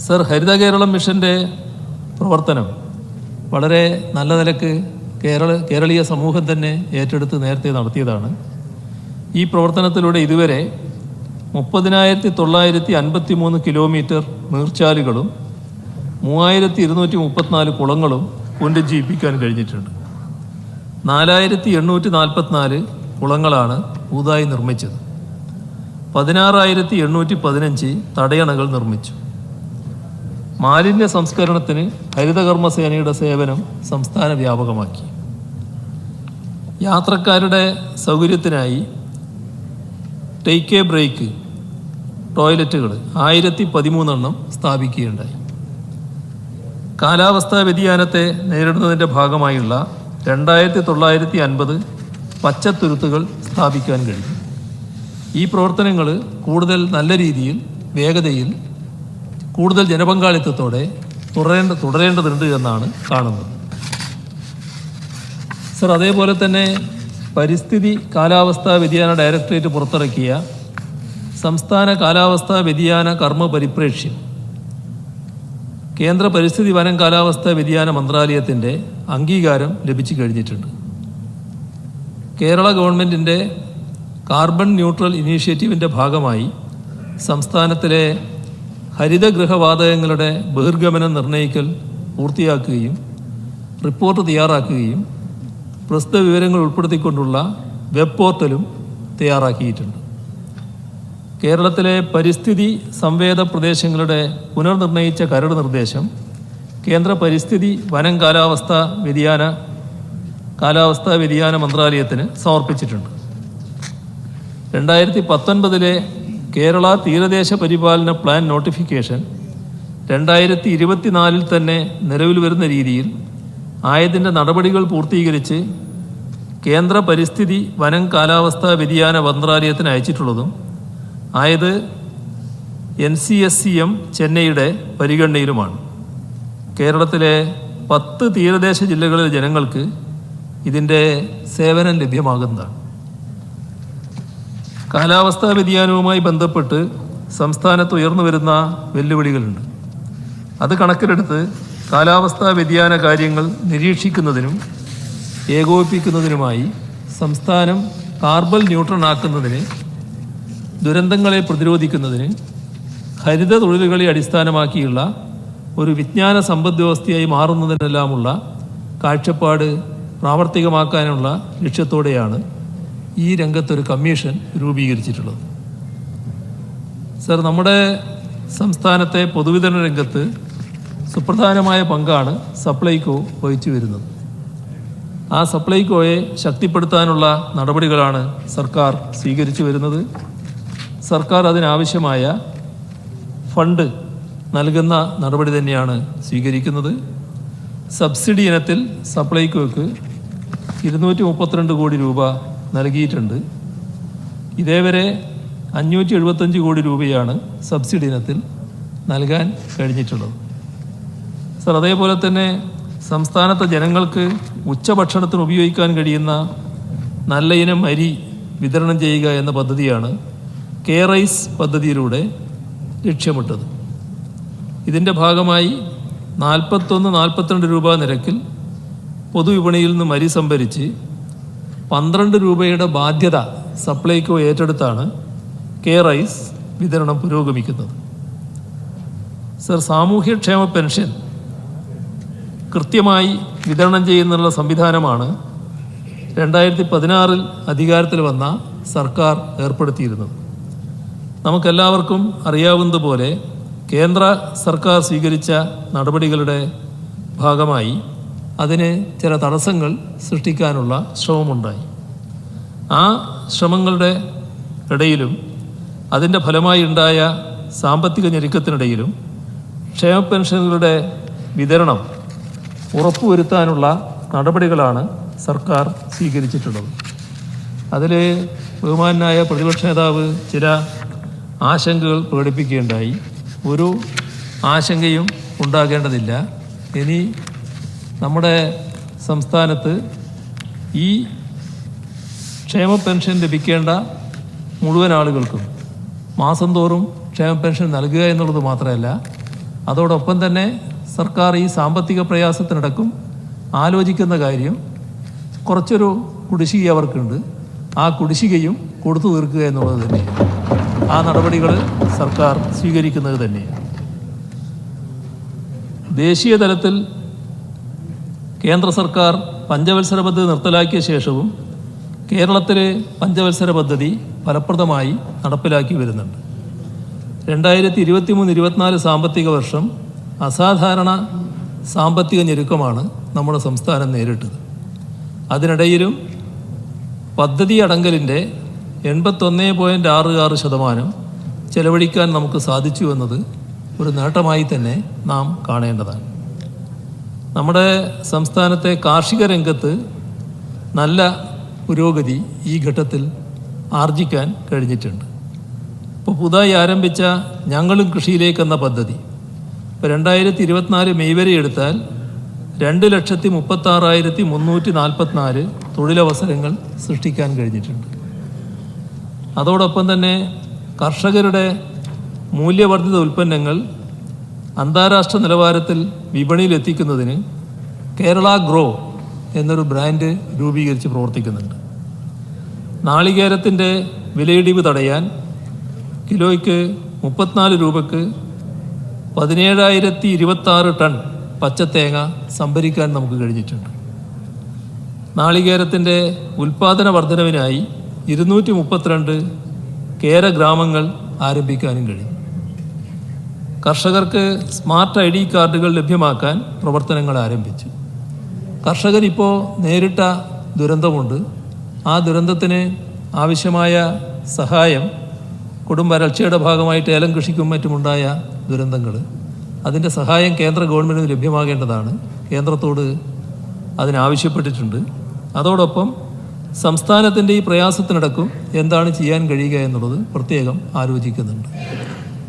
Sir, Haritha Keralam മിഷൻ്റെ പ്രവർത്തനം വളരെ നല്ല നിലക്ക് കേരളീയ സമൂഹം തന്നെ ഏറ്റെടുത്ത് നേരത്തെ നടത്തിയതാണ്. ഈ പ്രവർത്തനത്തിലൂടെ ഇതുവരെ 30,953 കിലോമീറ്റർ നീർച്ചാലുകളും 3,234 കുളങ്ങളും പുനരുജ്ജീവിപ്പിക്കാൻ കഴിഞ്ഞിട്ടുണ്ട്. 4,844 കുളങ്ങളാണ് പുതുതായി നിർമ്മിച്ചത്. 16,815 തടയണകൾ നിർമ്മിച്ചു. മാലിന്യ സംസ്കരണത്തിന് ഹരിതകർമ്മസേനയുടെ സേവനം സംസ്ഥാന വ്യാപകമാക്കി. യാത്രക്കാരുടെ സൗകര്യത്തിനായി ടേക്ക് എ ബ്രേക്ക് ടോയ്ലറ്റുകൾ 1013 സ്ഥാപിക്കുകയുണ്ടായി. കാലാവസ്ഥാ വ്യതിയാനത്തെ നേരിടുന്നതിൻ്റെ ഭാഗമായുള്ള 2,950 പച്ചത്തുരുത്തുകൾ സ്ഥാപിക്കാൻ കഴിഞ്ഞു. ഈ പ്രവർത്തനങ്ങൾ കൂടുതൽ നല്ല രീതിയിൽ, വേഗതയിൽ, കൂടുതൽ ജനപങ്കാളിത്തത്തോടെ തുടരേണ്ടതുണ്ട് എന്നാണ് കാണുന്നത്. സർ, അതേപോലെ തന്നെ പരിസ്ഥിതി കാലാവസ്ഥാ വ്യതിയാന ഡയറക്ടറേറ്റ് പുറത്തിറക്കിയ സംസ്ഥാന കാലാവസ്ഥാ വ്യതിയാന കർമ്മ പരിപ്രേക്ഷ്യം കേന്ദ്ര പരിസ്ഥിതി വനം കാലാവസ്ഥാ വ്യതിയാന മന്ത്രാലയത്തിൻ്റെ അംഗീകാരം ലഭിച്ചു കഴിഞ്ഞിട്ടുണ്ട്. കേരള ഗവൺമെൻറ്റിൻ്റെ കാർബൺ ന്യൂട്രൽ ഇനീഷ്യേറ്റീവിൻ്റെ ഭാഗമായി സംസ്ഥാനത്തിലെ ഹരിതഗൃഹവാതകങ്ങളുടെ ബഹിർഗമനം നിർണ്ണയിക്കൽ പൂർത്തിയാക്കുകയും റിപ്പോർട്ട് തയ്യാറാക്കുകയും പ്രസ്തുത വിവരങ്ങൾ ഉൾപ്പെടുത്തിക്കൊണ്ടുള്ള വെബ് പോർട്ടലും തയ്യാറാക്കിയിട്ടുണ്ട്. കേരളത്തിലെ പരിസ്ഥിതി സംവേദ പ്രദേശങ്ങളുടെ പുനർനിർണയിച്ച കരട് നിർദ്ദേശം കേന്ദ്ര പരിസ്ഥിതി വനം കാലാവസ്ഥാ വ്യതിയാന മന്ത്രാലയത്തിന് സമർപ്പിച്ചിട്ടുണ്ട്. 2019 കേരള തീരദേശ പരിപാലന പ്ലാൻ നോട്ടിഫിക്കേഷൻ 2024 തന്നെ നിലവിൽ വരുന്ന രീതിയിൽ ആയതിൻ്റെ നടപടികൾ പൂർത്തീകരിച്ച് കേന്ദ്ര പരിസ്ഥിതി വനം കാലാവസ്ഥാ വ്യതിയാന മന്ത്രാലയത്തിന് അയച്ചിട്ടുള്ളതും ആയത് NCSCM ചെന്നൈയുടെ പരിഗണനയിലുമാണ്. കേരളത്തിലെ 10 തീരദേശ ജില്ലകളിലെ ജനങ്ങൾക്ക് ഇതിൻ്റെ സേവനം ലഭ്യമാകുന്നതാണ്. കാലാവസ്ഥാ വ്യതിയാനവുമായി ബന്ധപ്പെട്ട് സംസ്ഥാനത്ത് ഉയർന്നു വരുന്ന വെല്ലുവിളികളുണ്ട്. അത് കണക്കിലെടുത്ത് കാലാവസ്ഥാ വ്യതിയാന കാര്യങ്ങൾ നിരീക്ഷിക്കുന്നതിനും ഏകോപിപ്പിക്കുന്നതിനുമായി സംസ്ഥാനം കാർബൺ ന്യൂട്രൽ ആക്കുന്നതിന്, ദുരന്തങ്ങളെ പ്രതിരോധിക്കുന്നതിന് ഹരിത തൊഴിലുകളെ അടിസ്ഥാനമാക്കിയുള്ള ഒരു വിജ്ഞാന സമ്പദ് വ്യവസ്ഥയായി മാറുന്നതിനെല്ലാമുള്ള കാഴ്ചപ്പാട് പ്രാവർത്തികമാക്കാനുള്ള ലക്ഷ്യത്തോടെയാണ് ഈ രംഗത്തൊരു കമ്മീഷൻ രൂപീകരിച്ചിട്ടുള്ളത്. സർ, നമ്മുടെ സംസ്ഥാനത്തെ പൊതുവിതരണ രംഗത്ത് സുപ്രധാനമായ പങ്കാണ് സപ്ലൈകോ വഹിച്ചു വരുന്നത്. ആ സപ്ലൈകോയെ ശക്തിപ്പെടുത്താനുള്ള നടപടികളാണ് സർക്കാർ സ്വീകരിച്ചു വരുന്നത്. സർക്കാർ അതിനാവശ്യമായ ഫണ്ട് നൽകുന്ന നടപടി തന്നെയാണ് സ്വീകരിക്കുന്നത്. സബ്സിഡി ഇനത്തിൽ സപ്ലൈകോയ്ക്ക് 232 കോടി രൂപ നൽകിയിട്ടുണ്ട്. ഇതേവരെ 575 കോടി രൂപയാണ് സബ്സിഡി ഇനത്തിൽ നൽകാൻ കഴിഞ്ഞിട്ടുള്ളത്. സർ, അതേപോലെ തന്നെ സംസ്ഥാനത്തെ ജനങ്ങൾക്ക് ഉച്ചഭക്ഷണത്തിന് ഉപയോഗിക്കാൻ കഴിയുന്ന നല്ല ഇനം അരി വിതരണം ചെയ്യുക എന്ന പദ്ധതിയാണ് കെ-റൈസ് പദ്ധതിയിലൂടെ ലക്ഷ്യമിട്ടത്. ഇതിൻ്റെ ഭാഗമായി 41-42 രൂപ നിരക്കിൽ പൊതുവിപണിയിൽ നിന്നും അരി സംഭരിച്ച് 12 രൂപയുടെ ബാധ്യത സപ്ലൈകോ ഏറ്റെടുത്താണ് കെ-റൈസ് വിതരണം പുരോഗമിക്കുന്നത്. സർ, സാമൂഹ്യക്ഷേമ പെൻഷൻ കൃത്യമായി വിതരണം ചെയ്യുന്നുള്ള സംവിധാനമാണ് 2016 അധികാരത്തിൽ വന്ന സർക്കാർ ഏർപ്പെടുത്തിയിരുന്നത്. നമുക്കെല്ലാവർക്കും അറിയാവുന്നതുപോലെ കേന്ദ്ര സർക്കാർ സ്വീകരിച്ച നടപടികളുടെ ഭാഗമായി അതിന് ചില തടസ്സങ്ങൾ സൃഷ്ടിക്കാനുള്ള ശ്രമമുണ്ടായി. ആ ശ്രമങ്ങളുടെ ഇടയിലും അതിൻ്റെ ഫലമായി ഉണ്ടായ സാമ്പത്തിക ഞെരുക്കത്തിനിടയിലും ക്ഷേമ പെൻഷനുകളുടെ വിതരണം ഉറപ്പുവരുത്താനുള്ള നടപടികളാണ് സർക്കാർ സ്വീകരിച്ചിട്ടുള്ളത്. അതിൽ ബഹുമാനായ പ്രതിപക്ഷ നേതാവ് ചില ആശങ്കകൾ പ്രകടിപ്പിക്കുകയുണ്ടായി. ഒരു ആശങ്കയും ഉണ്ടാകേണ്ടതില്ല. ഇനി നമ്മുടെ സംസ്ഥാനത്ത് ഈ ക്ഷേമ പെൻഷൻ ലഭിക്കേണ്ട മുഴുവൻ ആളുകൾക്കും മാസം തോറും ക്ഷേമ പെൻഷൻ നൽകുക എന്നുള്ളത് മാത്രമല്ല, അതോടൊപ്പം തന്നെ സർക്കാർ ഈ സാമ്പത്തിക പ്രയാസത്തിനടക്കം ആലോചിക്കുന്ന കാര്യം കുറച്ചൊരു കുടിശ്ശിക അവർക്കുണ്ട്. ആ കുടിശ്ശികയും കൊടുത്തു തീർക്കുക എന്നുള്ളത് തന്നെയാണ്. ആ നടപടികൾ സർക്കാർ സ്വീകരിക്കുന്നത് തന്നെയാണ്. ദേശീയ തലത്തിൽ കേന്ദ്ര സർക്കാർ പഞ്ചവത്സര പദ്ധതി നിർത്തലാക്കിയ ശേഷവും കേരളത്തിൽ പഞ്ചവത്സര പദ്ധതി ഫലപ്രദമായി നടപ്പിലാക്കി വരുന്നുണ്ട്. 2023-24 സാമ്പത്തിക വർഷം അസാധാരണ സാമ്പത്തിക ഞെരുക്കമാണ് നമ്മുടെ സംസ്ഥാനം നേരിട്ടത്. അതിനിടയിലും പദ്ധതി അടങ്കലിൻ്റെ 81.66% ചെലവഴിക്കാൻ നമുക്ക് സാധിച്ചു എന്നത് ഒരു നേട്ടമായി തന്നെ നാം കാണേണ്ടതാണ്. നമ്മുടെ സംസ്ഥാനത്തെ കാർഷിക രംഗത്ത് നല്ല പുരോഗതി ഈ ഘട്ടത്തിൽ ആർജിക്കാൻ കഴിഞ്ഞിട്ടുണ്ട്. ഇപ്പോൾ പുതുതായി ആരംഭിച്ച ഞങ്ങളും കൃഷിയിലേക്കെന്ന പദ്ധതി ഇപ്പോൾ 2024 മെയ് വരെ എടുത്താൽ 2,36,344 തൊഴിലവസരങ്ങൾ സൃഷ്ടിക്കാൻ കഴിഞ്ഞിട്ടുണ്ട്. അതോടൊപ്പം തന്നെ കർഷകരുടെ മൂല്യവർദ്ധിത ഉൽപ്പന്നങ്ങൾ അന്താരാഷ്ട്ര നിലവാരത്തിൽ വിപണിയിലെത്തിക്കുന്നതിന് കേരള ഗ്രോ എന്നൊരു ബ്രാൻഡ് രൂപീകരിച്ച് പ്രവർത്തിക്കുന്നുണ്ട്. നാളികേരത്തിൻ്റെ വിലയിടിവ് തടയാൻ കിലോയ്ക്ക് 34 രൂപയ്ക്ക് 17,026 ടൺ പച്ചത്തേങ്ങ സംഭരിക്കാൻ നമുക്ക് കഴിഞ്ഞിട്ടുണ്ട്. നാളികേരത്തിൻ്റെ ഉൽപ്പാദന വർധനവിനായി 232 കേര ഗ്രാമങ്ങൾ ആരംഭിക്കാനും കഴിയും. കർഷകർക്ക് സ്മാർട്ട് ID കാർഡുകൾ ലഭ്യമാക്കാൻ പ്രവർത്തനങ്ങൾ ആരംഭിച്ചു. കർഷകരിപ്പോൾ നേരിട്ട ദുരന്തമുണ്ട്. ആ ദുരന്തത്തിന് ആവശ്യമായ സഹായം കൊടും വരൾച്ചയുടെ ഭാഗമായിട്ട് ഏലം കൃഷിക്കും മറ്റുമുണ്ടായ ദുരന്തങ്ങൾ, അതിൻ്റെ സഹായം കേന്ദ്ര ഗവൺമെൻറ്റിന് ലഭ്യമാകേണ്ടതാണ്. കേന്ദ്രത്തോട് അതിനാവശ്യപ്പെട്ടിട്ടുണ്ട്. അതോടൊപ്പം സംസ്ഥാനത്തിൻ്റെ ഈ പ്രയാസത്തിനടക്കം എന്താണ് ചെയ്യാൻ കഴിയുക എന്നുള്ളത് പ്രത്യേകം ആലോചിക്കുന്നുണ്ട്.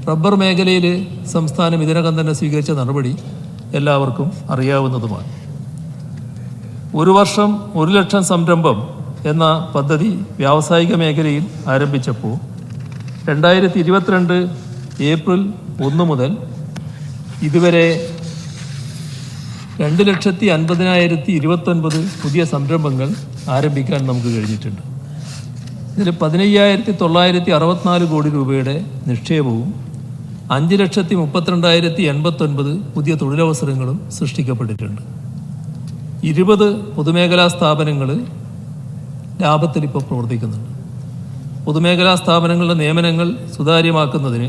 റബ്ബർ മേഖലയിൽ സംസ്ഥാനം ഇതിനകം തന്നെ സ്വീകരിച്ച നടപടി എല്ലാവർക്കും അറിയാവുന്നതുമാണ്. ഒരു വർഷം 1 ലക്ഷം സംരംഭം എന്ന പദ്ധതി വ്യാവസായിക മേഖലയിൽ ആരംഭിച്ചപ്പോൾ 2022 ഏപ്രിൽ 1 മുതൽ ഇതുവരെ 2,50,029 പുതിയ സംരംഭങ്ങൾ ആരംഭിക്കാൻ നമുക്ക് കഴിഞ്ഞിട്ടുണ്ട്. ഇതിൽ 15,964 കോടി രൂപയുടെ നിക്ഷേപവും 5,32,089 പുതിയ തൊഴിലവസരങ്ങളും സൃഷ്ടിക്കപ്പെട്ടിട്ടുണ്ട്. 20 പൊതുമേഖലാ സ്ഥാപനങ്ങൾ ലാഭത്തിൽ ഇപ്പോൾ പ്രവർത്തിക്കുന്നുണ്ട്. പൊതുമേഖലാ സ്ഥാപനങ്ങളുടെ നിയമനങ്ങൾ സുതാര്യമാക്കുന്നതിന്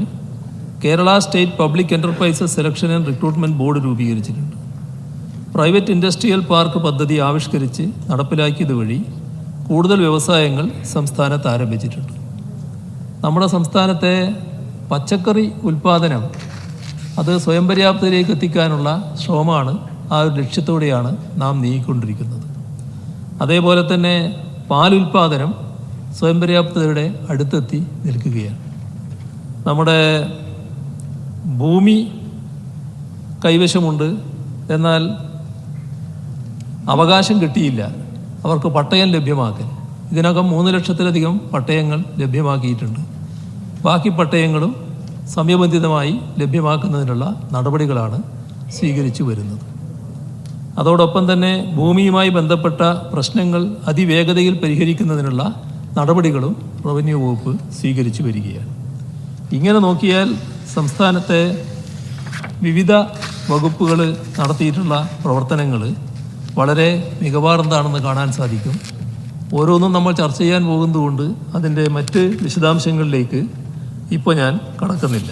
Kerala state public enterprises selection and recruitment board രൂപീകരിച്ചിട്ടുണ്ട്. പ്രൈവറ്റ് ഇൻഡസ്ട്രിയൽ പാർക്ക് പദ്ധതി ആവിഷ്കരിച്ച് നടപ്പിലാക്കിയത് വഴി കൂടുതൽ വ്യവസായങ്ങൾ സംസ്ഥാനത്ത് ആരംഭിച്ചിട്ടുണ്ട്. നമ്മുടെ സംസ്ഥാനത്തെ പച്ചക്കറി ഉൽപ്പാദനം അത് സ്വയം പര്യാപ്തതയിലേക്ക് എത്തിക്കാനുള്ള ശ്രമമാണ്. ആ ഒരു ലക്ഷ്യത്തോടെയാണ് നാം നീങ്ങിക്കൊണ്ടിരിക്കുന്നത്. അതേപോലെ തന്നെ പാലുൽപാദനം സ്വയം പര്യാപ്തതയുടെ അടുത്തെത്തി നിൽക്കുകയാണ്. നമ്മുടെ ഭൂമി കൈവശമുണ്ട്, എന്നാൽ അവകാശം കിട്ടിയില്ല. അവർക്ക് പട്ടയം ലഭ്യമാക്കൽ, ഇതിനകം 3 ലക്ഷത്തിലധികം പട്ടയങ്ങൾ ലഭ്യമാക്കിയിട്ടുണ്ട്. ബാക്കി പട്ടയങ്ങളും സമയബന്ധിതമായി ലഭ്യമാക്കുന്നതിനുള്ള നടപടികളാണ് സ്വീകരിച്ചു വരുന്നത്. അതോടൊപ്പം തന്നെ ഭൂമിയുമായി ബന്ധപ്പെട്ട പ്രശ്നങ്ങൾ അതിവേഗതയിൽ പരിഹരിക്കുന്നതിനുള്ള നടപടികളും റവന്യൂ വകുപ്പ് സ്വീകരിച്ചു വരികയാണ്. ഇങ്ങനെ നോക്കിയാൽ സംസ്ഥാനത്തെ വിവിധ വകുപ്പുകൾ നടത്തിയിട്ടുള്ള പ്രവർത്തനങ്ങൾ വളരെ മികവാർന്നതാണെന്ന് കാണാൻ സാധിക്കും. ഓരോന്നും നമ്മൾ ചർച്ച ചെയ്യാൻ പോകുന്നതുകൊണ്ട് അതിൻ്റെ മറ്റ് വിശദാംശങ്ങളിലേക്ക് ഇപ്പോൾ ഞാൻ കടക്കുന്നില്ല.